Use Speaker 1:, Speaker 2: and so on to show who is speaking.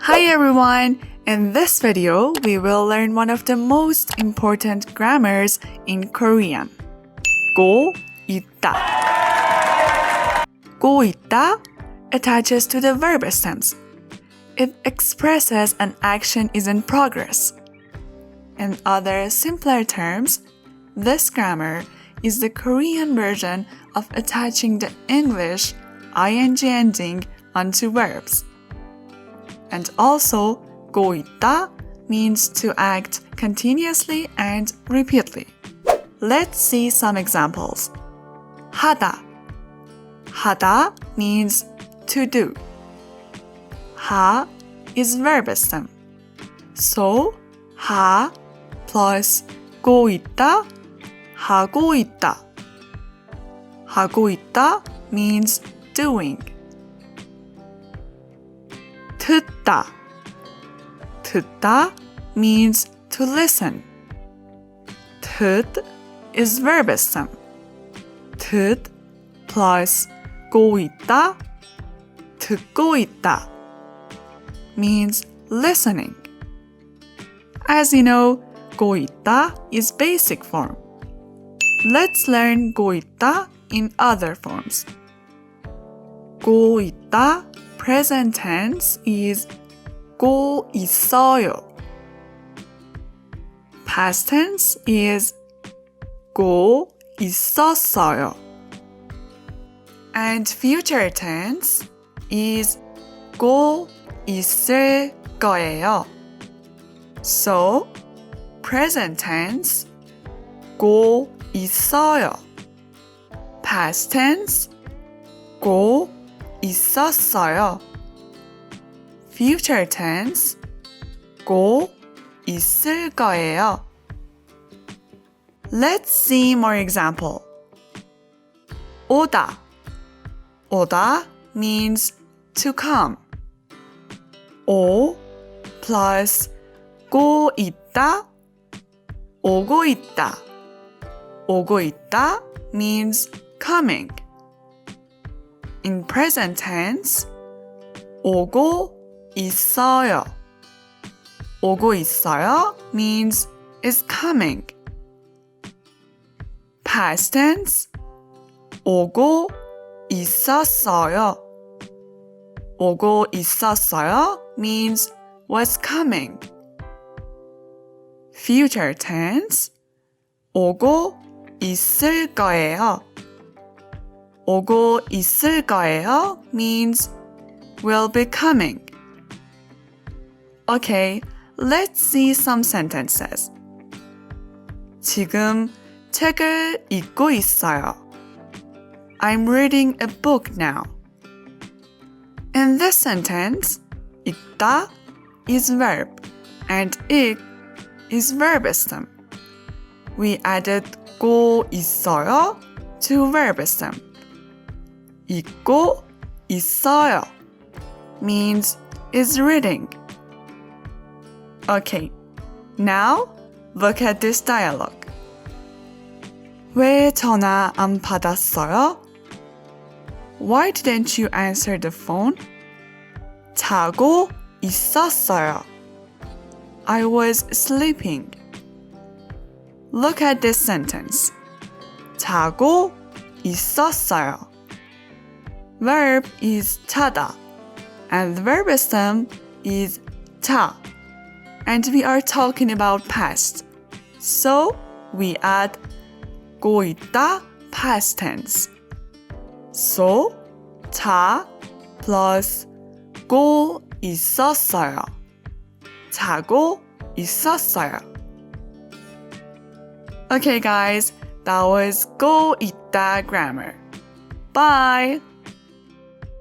Speaker 1: Hi everyone! In this video, we will learn one of the most important grammars in Korean. 고 있다. 고 있다 attaches to the verb tense. It expresses an action is in progress. In other simpler terms, this grammar is the Korean version of attaching the English ing ending onto verbs. And also, 고 있다 means to act continuously and repeatedly. Let's see some examples. 하다. 하다 means to do. 하 is verb stem. So, 하 plus 고 있다, 하고 있다. 하고 있다 means doing. 듣다. 듣다 means to listen. 듣 is verb stem. 듣 plus 고 있다, 듣고 있다 means listening. As you know, 고 있다 is basic form. Let's learn 고 있다 in other forms. 고 있다 present tense is 고 있어요. Past tense is 고 있었어요. And future tense is 고 있을 거예요. So, present tense 고 있어요. Past tense 고 있었어요. Future tense 고 있을 거예요. Let's see more example. 오다. 오다 means to come. 오 plus 고 있다, 오고 있다. 오고 있다 means coming. In present tense, 오고 있어요. 오고 있어요 means is coming. Past tense, 오고 있었어요. 오고 있었어요 means was coming. Future tense, 오고 있을 거예요. 오고 있을 거예요 means will be coming. Okay, let's see some sentences. 지금 책을 읽고 있어요. I'm reading a book now. In this sentence, 읽다 is verb and 읽 is verb stem. We added 고 있어요 to verb stem. 읽고 있어요 means is reading. Okay, now look at this dialogue. 왜 전화 안 받았어요? Why didn't you answer the phone? 자고 있었어요. I was sleeping. Look at this sentence. 자고 있었어요. Verb is 자다, and the verb stem is 자, and we are talking about past. So, we add 고 있다 past tense. So, 자 plus 고 있었어요. 자고 있었어요. Okay guys, that was 고 있다 grammar. Bye!